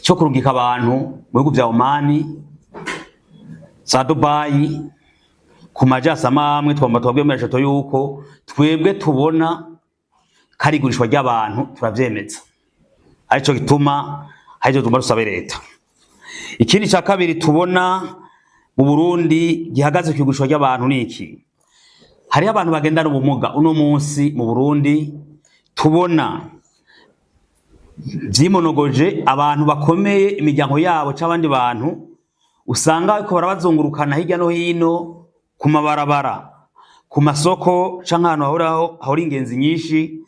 cyo kurungika abantu mu bihugu bya Oman, za Dubai, ku majasa amwe twamba twabwiye muri Eshoto yuko twebwe tubona karigurishwa ry'abantu turavyemeza, arico gituma harijo tumarusaba leta. Ikindi cya kabiri tubona mu Burundi gihagaze kwigurishwa ry'abantu niki, hari abantu bagendana ubumuga uno munsi mu Burundi tubona vyimonogoje abantu bakomeye imiryango yabo c'abandi bantu usanga ariko barabazungurukana hirya no hino ku mabarabara, ku masoko canke ahantu hahora ingenzi nyinshi,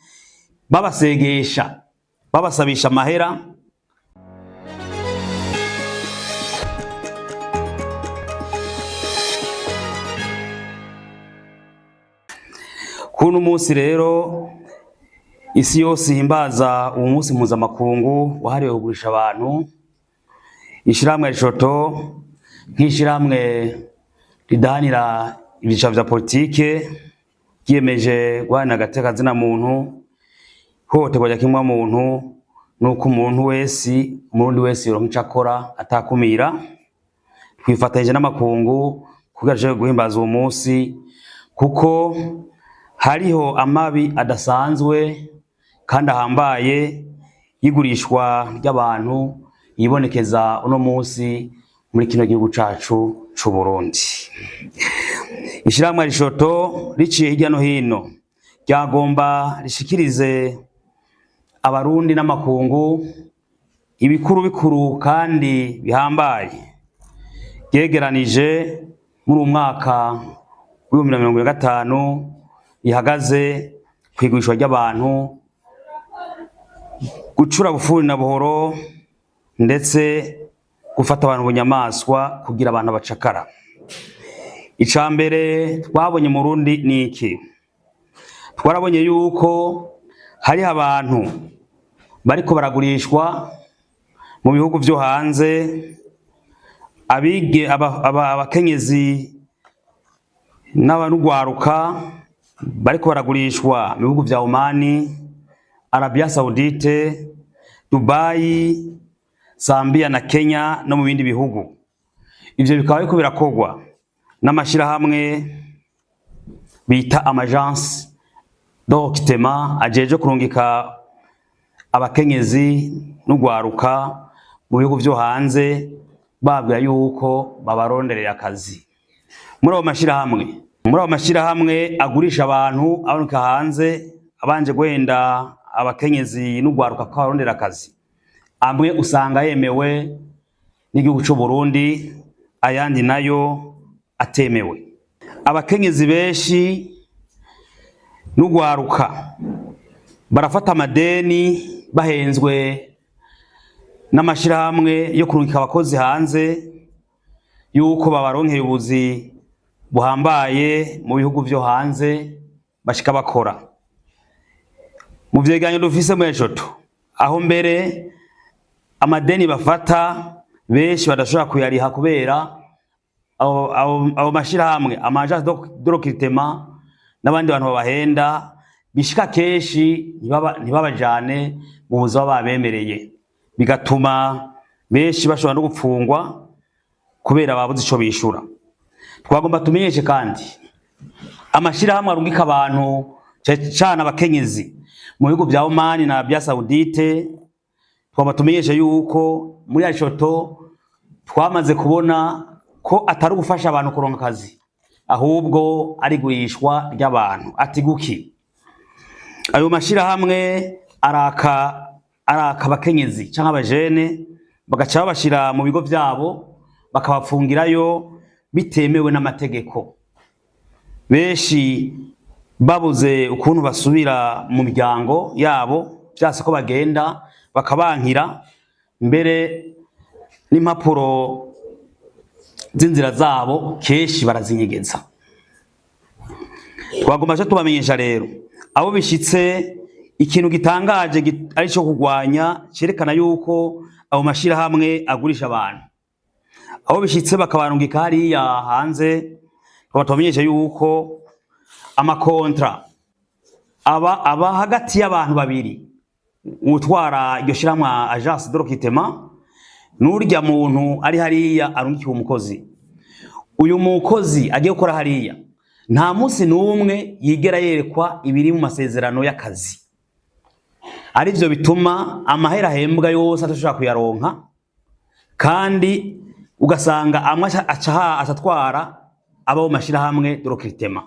babasegesha babasabisha amahera. Kuno munsi rero isi yose ihimbaza uwo munsi mpuzamakungu wahariwe kugurisha abantu, ishiramwe Eshoto nk'ishiramwe ridahanira ibyicaro vya politike ryiyemeje guharanira agateka kazina muntu, ihohoterwa rya kimwa muntu, nuko umuntu wese umurundi wese yoronka ico akora atakumira. Twifatanyije n'amakungu kugira tuje guhimbaza uwo munsi kuko hariho amabi adasanzwe kandi ahambaye y'igurishwa ry'abantu yibonekeza uno munsi muri kino gihugu cacu c'u Burundi. Ishiramwe Eshoto riciye hirya no hino ryagomba rishikirize abarundi n'amakungu ibikuru bikuru kandi bihambaye yegeranije muri umwaka wa 2025 ihagaze kwigurishwa ry'abantu, gucura bufuri na buhoro, ndetse gufata abantu bunyamaswa kugira abantu bacakara. Icambere twabonye mu Burundi niki, twarabonye yuko hari abantu bariko baragurishwa mu bihugu vyo hanze, abakenyezi n'abanugwaruka bariko baragurishwa mu bihugu vya Oman, Arabia Saudite, Dubai, Zambia na Kenya no mu bindi bihugu. Ivyo bikaba biko birakogwa n'amashirahamwe bita amagence d'octrement ajeje kurungika abakenyezi n'ugwaruka mu bihugu vyo hanze, babwira yuko babaronderera akazi. Muri abo mashirahamwe agurisha abantu aboneka hanze, abanje gwenda abakenyezi n'ugwaruka ko barondera akazi, amwe usanga yemewe n'igihugu c'u Burundi, ayandi nayo atemewe. Abakenyezi benshi n'ugwaruka barafata amadeni bahenzwe n'amashirahamwe yo kurungika abakozi hanze yuko babaronkeye ubuzi buhambaye mu bihugu vyo hanze bashika bakora. Mu vyegeranyo dufise muri Eshoto, aho mbere amadeni bafata benshi badashobora kuyariha kubera abo mashirahamwe amagence d'octrement n'abandi bantu babahenda, bishika keshi ntibabajane mu buzima babemereye, bigatuma benshi bashobora no gupfungwa kubera babuze ico bishura. Twagomba tumenyeshe kandi amashirahamwe arungika abantu cyane abakenyezi mu bihugu vya Oman na Arabia Saudite, twagomba tumenyeshe yuko muri Eshoto twamaze kubona ko atari gufasha abantu kuronka akazi, ahubwo ari gurishwa ry'abantu. Ati guki ayo mashirahamwe araka abakenyezi canke abajene bagaca babashira mu bigo vyabo bakabapfungirayo bitemewe n'amategeko, benshi babuze ukuntu basubira mu miryango yabo, byase ko bagenda bakabankira, mbere n'impapuro z'inzira zabo keshi barazinyegeza. Twagomba cyo tubamenyesha rero abo bishitse ikintu gitangaje ari cyo kugwanya cerekana yuko abo mashirahamwe agurisha abantu, abo bishitse bakabarungika hariya hanze, twabamenyesha yuko amakontra aba hagati y'abantu babiri, utwara iryo shiramwa agence d'octrement n'urya muntu ari hariya arungikiye umukozi. Uyu mukozi agiye gukora hariya nta munsi n'umwe yigera yerekwa ibiri mu masezerano y'akazi. Arivyo bituma amahera ahembwa yose atashobora kuyaronka, kandi ugasanga amwe atatwara abo mashirahamwe de recrutement.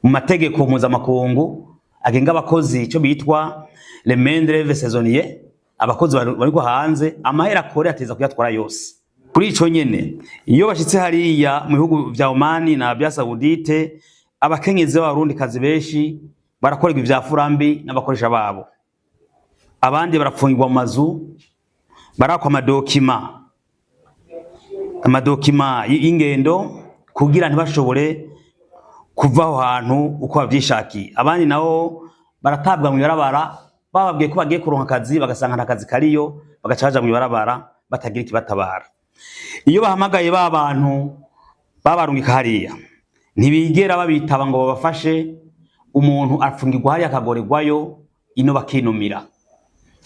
Mu mategeko mpuzamakungu agenga abakozi cyo bitwa les main d'œuvre saisonniers, abakozi bariko hanze, amahera akore ateza kuyatwara yose. Kuri ico nyene iyo bashitse hariya mu bihugu vya Oman na Arabia Saoudite, abakenyezi b'abarundi kazi benshi barakorerwa ivya furambi n'abakoresha babo. Abandi barafungirwa mu mazu, barakwa amadokima y'ingendo kugira ntibashobore kuva aho hantu uko bavyishakiye. Abandi nabo baratabwa mu ibarabara, bababwiye ko bagiye kuronka akazi bagasanga nta kazi kariyo, bagacaja mu ibarabara batagira ikibatabara. Iyo bahamagaye ba bantu babarungika hariya ntibigera babitaba ngo babafashe, umuntu afungirwa hariya akagorerwayo, ino bakinumira.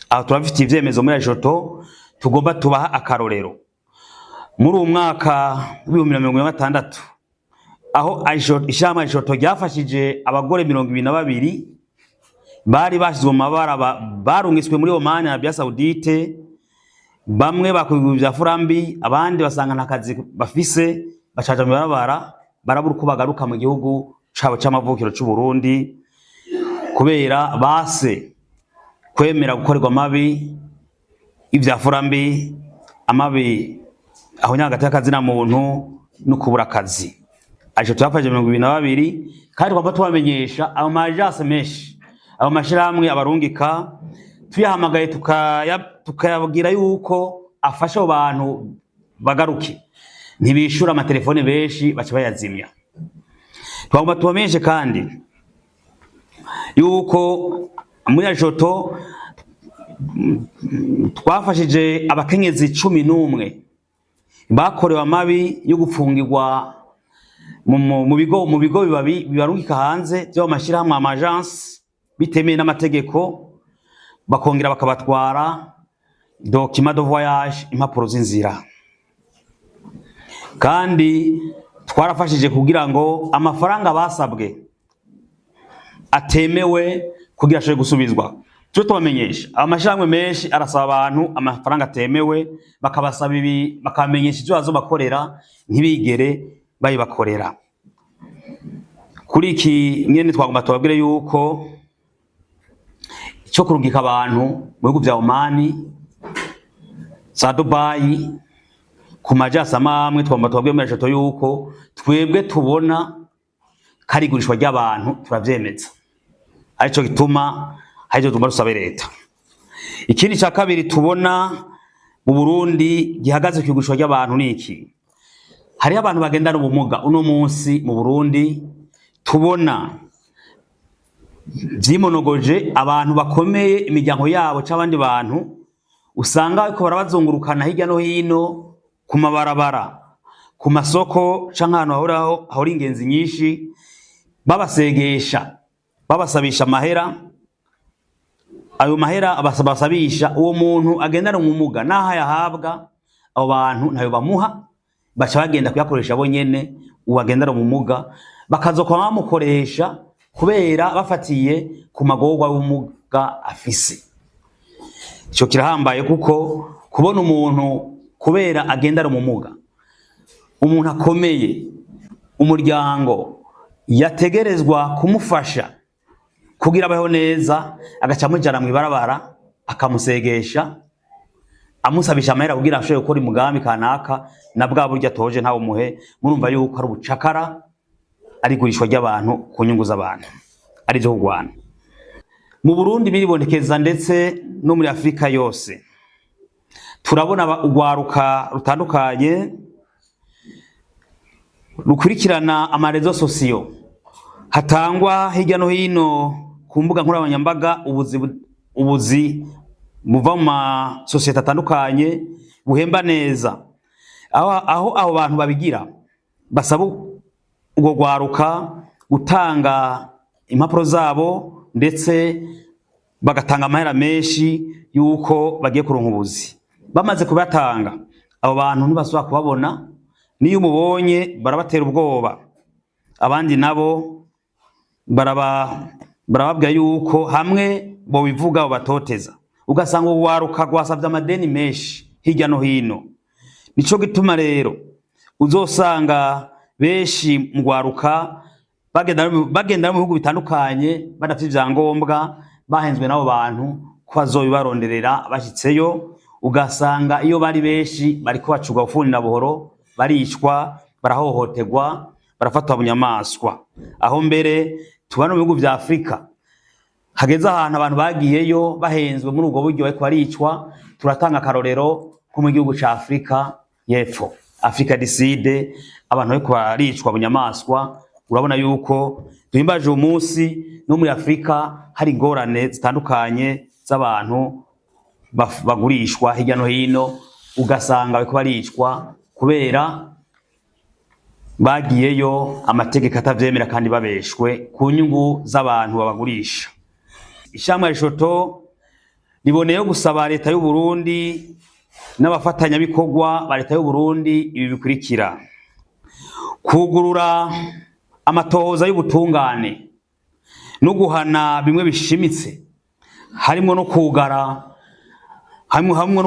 Aho turafite ivyemezo muri Ajoto tugomba tubaha akarorero. Muri umwaka w'2026 aho ishama Ajoto ryafashije abagore 22 bari bashizwe mu mabara barungiswe muri Oman na Arabia Saoudite, bamwe bakugwa vya furambi, abandi basanga nakazi bafise bacaja mu barabara, barabura uko bagaruka mu gihugu cabo c'amavukiro c'u Burundi kubera base kwemera gukorerwa mabi ivya furambi, amabi aho nyagati y'akazi na muntu no kubura akazi. Aje twafashije 22 kandi twaba tubamenyesha abo majase menshi, abo mashirahamwe abarungika tuyahamagaye tukayabwira yuko afasha abo bantu bagaruke, ntibishura amatelefone benshi baca bayazimya. Twagomba tubamenyeshe kandi yuko muri Ajoto twafashije abakenyezi 11 bakorewe amabi yo gupfungirwa mu bigo bibarungika hanze byo mashirahamwe amagence bitemeye n'amategeko, bakongera bakabatwara document de voyage, impapuro z'inzira. Kandi twarafashije kugira ngo amafaranga basabwe atemewe kugira ashobore gusubizwa. Cyo tubamenyesha amashirahamwe menshi arasaba abantu amafaranga atemewe, bakabasaba ibi bakamenyesha ivyo bazobakorera ntibigere bayibakorera. Kuri iki nyene twagomba tubabwire yuko cyo kurungika abantu mu bihugu vya Oman, za Dubai, ku majasama amwe twagomba tubabwire muri Ajoto yuko twebwe tubona karigurishwa ry'abantu turavyemeza. Arico gituma haje tugomba rusabe leta. Ikindi ca kabiri tubona mu Burundi gihagaze kwigurishwa ry'abantu niki, hari abantu bagendana ubumuga. Uno munsi mu Burundi tubona vyimonogoje abantu bakomeye, imiryango yabo c'abandi bantu usanga ariko barabazungurukana hirya no hino ku mabarabara, ku masoko canke ahantu hahora ingenzi nyinshi, babasegesha, babasabisha amahera. Ayo mahera basabisha uwo muntu agendana ubumuga naho yahabwa, abo bantu ntayo bamuha, baca bagenda kuyakoresha bo nyene uwagendana ubumuga, bakazokwa bamukoresha kubera bafatiye ku magorwa y'ubumuga afise. Ico kirahambaye kuko kubona umuntu kubera agendana ubumuga, umuntu akomeye, umuryango yategerezwa kumufasha kugira abeho neza, agaca mujana mu ibarabara akamusegesha, amusabisha amahera kugira ashobore gukora umugambi kanaka, na bwa burya toje ntawo muhe. Murumva yuko ari ubucakara, ari gurishwa ry'abantu ku nyungu z'abantu, ari byo kugwana. Mu Burundi biribonekeza ndetse no muri Afrika yose. Turabona urwaruka rutandukanye rukurikirana amarezo sosiyo, hatangwa hirya no hino ku mbuga nkoranyambaga ubuzi buva mu masosiyete atandukanye buhemba neza. Aho bantu babigira basaba ubwo rwaruka gutanga impapuro zabo, ndetse bagatanga amahera menshi yuko bagiye kuronka ubuzi. bamaze kubatanga abo bantu ntibasubira kubabona, niyo umubonye barabatera ubwoba, abandi nabo barababwira yuko hamwe bo bivuga batoteza, ugasanga uwaruka gwasavye amadeni menshi hirya no hino. Nico gituma rero uzosanga benshi mugwaruka bagenda mu bihugu bitandukanye badafite ivyangombwa, bahenzwe n'abo bantu ko bazobibaronderera bashitseyo, ugasanga iyo bari benshi bariko bacurwa bufuni na buhoro, baricwa, barahohoterwa, barafatwa bunyamaswa. Aho mbere tubana mu bihugu vya Afrika hageze ahantu abantu bagiyeyo bahenzwe muri ubwo buryo bariko baricwa. Turatanga akarorero ko mu gihugu ca Afrika y'Epfo, Afrika du Sud, abantu bariko baricwa bunyamaswa. Urabona yuko duhimbaje umunsi no muri Afrika hari ingorane zitandukanye z'abantu bagurishwa hirya no hino, ugasanga bariko baricwa kubera bagiyeyo amategeko atavyemera kandi babeshwe ku nyungu z'abantu babagurisha. Ishamwe Rishoto riboneyeho gusaba leta y'u Burundi n'abafatanya bikorwa ba leta y'u Burundi ibi bikurikira: kugurura amatohoza y'ubutungane no guhana bimwe bishimitse, harimo no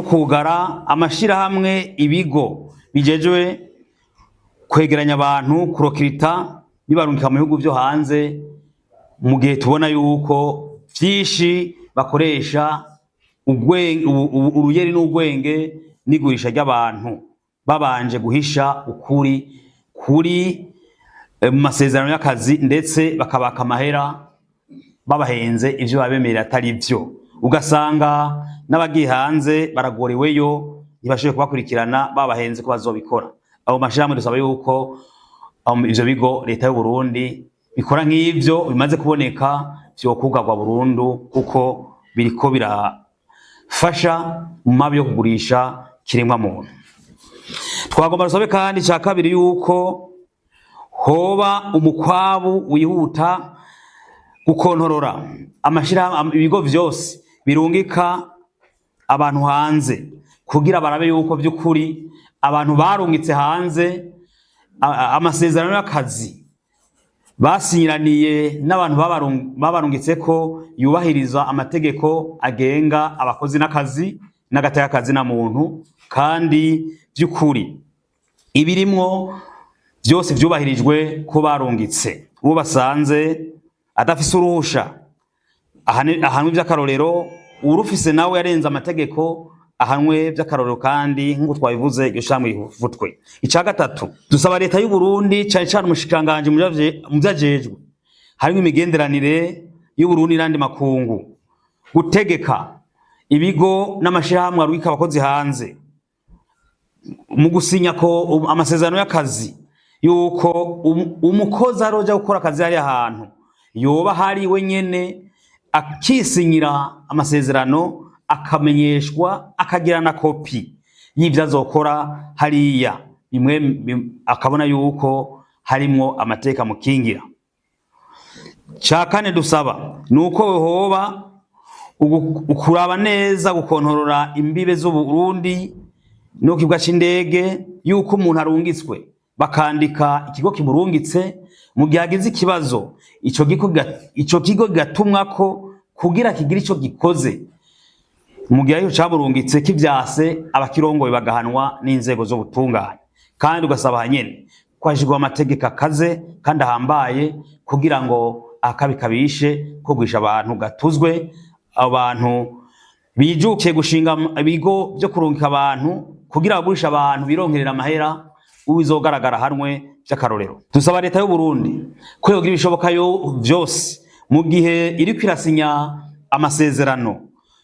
kugara amashirahamwe, ibigo bijejwe kwegeranya abantu, kurokirita bibarungika mu bihugu vyo hanze, mu gihe tubona yuko vyinshi bakoresha uruyeri n'ugwenge n'igurisha ry'abantu babanje guhisha ukuri kuri mu masezerano y'akazi, ndetse bakabaka amahera babahenze ivyo babemerera atari vyo. Ugasanga n'abagiye hanze baragoreweyo, ntibashoboye kubakurikirana babahenze ko bazobikora. Abo mashirahamwe dusaba yuko ivyo bigo leta y'u Burundi bikora nk'ivyo bimaze kuboneka vyokugarwa burundu, kuko biriko birafasha mu mabi yo kugurisha kiremwa muntu. Twagomba dusabe kandi ca kabiri yuko hoba umukwabu wihuta gukontorora amashirahamwe, ibigo vyose birungika abantu hanze, kugira barabe yuko vy'ukuri abantu barungitse hanze amasezerano y'akazi basinyiraniye n'abantu babarungitse ko yubahiriza amategeko agenga abakozi n'akazi n'agateka kazi na muntu, kandi vy'ukuri ibirimwo vyose vyubahirijwe ko barungitse. Uwo basanze adafise uruhusha ahanwe vy'akarorero, urufise nawe yarenze amategeko ahanwe vy'akarorero, kandi nk'uko twabivuze iryo shamwe rivutwe. Ica gatatu, dusaba leta y'u Burundi cane cane umushikiranganje mu vyajejwe harimo imigenderanire y'u Burundi n'andi makungu gutegeka ibigo n'amashirahamwe arungika abakozi hanze mu gusinya ko amasezerano y'akazi, yuko umukozi aroja gukora akazi hari ahantu yoba hari wenyene akisinyira amasezerano, akamenyeshwa, akagira na kopi y'ivyo azokora hariya, akabona yuko harimwo amateka mukingira. Ca kane dusaba nuko hoba ukuraba neza gukontorora imbibe z'u Burundi no kibuga c'indege, yuko umuntu arungitswe bakandika ikigo kimurungitse, mu gihe hagize ikibazo ico kigo gatumwako kugira kigira ico gikoze, mu gihe aho camurungitse kivyase abakirongoye bagahanwa n'inzego z'ubutungane. Kandi ugasaba nyene kwashirwa amategeko akaze kandi ahambaye, kugira ngo akabi kabishe ko guhisha abantu gatuzwe. Abantu bijukiye gushinga ibigo vyo kurungika abantu kugira bagurisha abantu bironkerera amahera, ubizogaragara hanwe vy'akarorero. Dusaba leta y'u Burundi ko yogira ibishobokayo vyose, mu gihe iriko irasinya amasezerano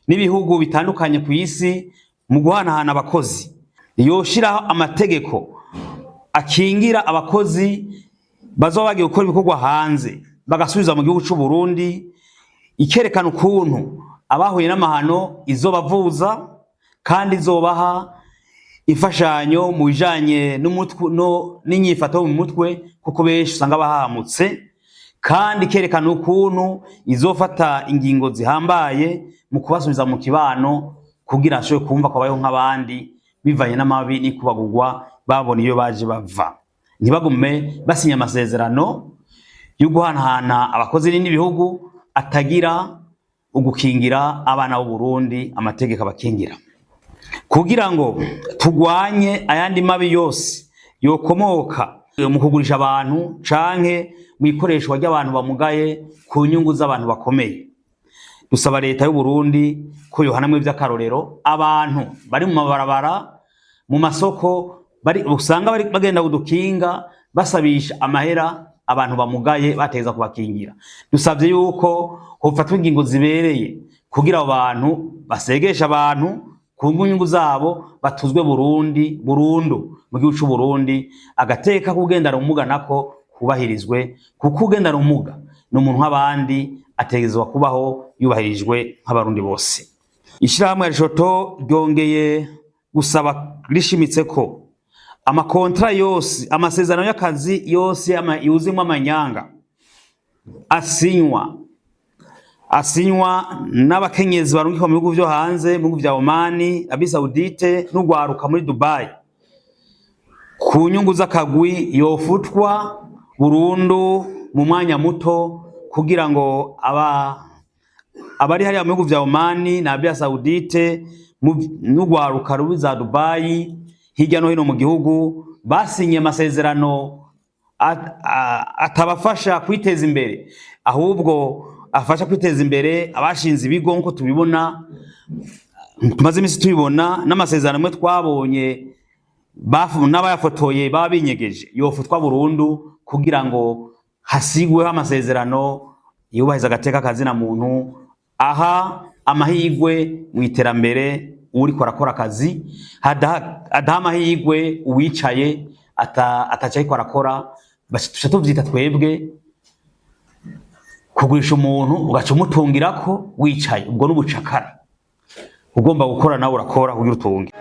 n'ibihugu bitandukanye ku isi mu guhanahana abakozi, yoshiraho amategeko akingira abakozi bazoba bagiye gukora ibikorwa hanze bagasubiza mu gihugu c'u Burundi, ikerekana ukuntu abahuye n'amahano izobavuza kandi izobaha imfashanyo mu bijanye n'inyifato mu mutwe, kuko benshi usanga bahamutse, kandi ikerekana ukuntu izofata ingingo zihambaye mu kubasubiza mu kibano kugira ashobore kumva ko abayeho nk'abandi bivanye n'amabi n'ikubagurwa babona iyo baje bava. Ntibagume basinya amasezerano yo guhanahana abakozi n'ibihugu atagira ugukingira abana b'u Burundi amategeko abakingira. Kugira ngo tugwanye ayandi mabi yose yokomoka mu kugurisha abantu canke mu ikoreshwa ry'abantu bamugaye ku nyungu z'abantu bakomeye, dusaba leta y'u Burundi ko yohanamwe vy'akarorero abantu bari mu mabarabara mu masoko usanga bagenda kudukinga basabisha amahera abantu bamugaye bateza kubakingira. Dusavye yuko hofatwa ingingo zibereye kugira abo bantu basegesha abantu ku nyungu zabo batuzwe burundu mu gihugu c'u Burundi, agateka kugendana ubumuga nako kubahirizwe, kuko ugendana ubumuga ni umuntu nk'abandi ategerezwa kubaho yubahirijwe nk'abarundi bose. Ishirahamwe Rishoto ryongeye gusaba rishimitse ko amakontra yose, amasezerano y'akazi yose yuzimwe amanyanga asinywa n'abakenyezi barungikwa mu bihugu vyo hanze, mu bihugu vya Oman, Arabie Saoudite n'ugwaruka muri Dubai ku nyungu z'akagwi yofutwa burundu mu mwanya muto, kugira ngo abari hariya mu bihugu vya Oman na Arabie Saoudite n'ugwaruka rubi za Dubai hirya no hino mu gihugu basinye amasezerano atabafasha kwiteza imbere, ahubwo afasha kwiteza imbere abashinze ibigo nko tubibona tumaze imisi tubibona, n'amasezerano mwe twabonye n'abayafotoye baba binyegeje yofutwa burundu, kugira ngo hasigweho amasezerano yubahiriza agateka kazina muntu, aha amahigwe mu iterambere uriko arakora akazi, adaha amahigwe uwicaye ataca ariko arakora. Tuca tuvyita twebwe kugurisha umuntu ugaca umutungirako wicaye, ubwo n'ubucakara. Ugomba gukora nawe urakora kugira utunge.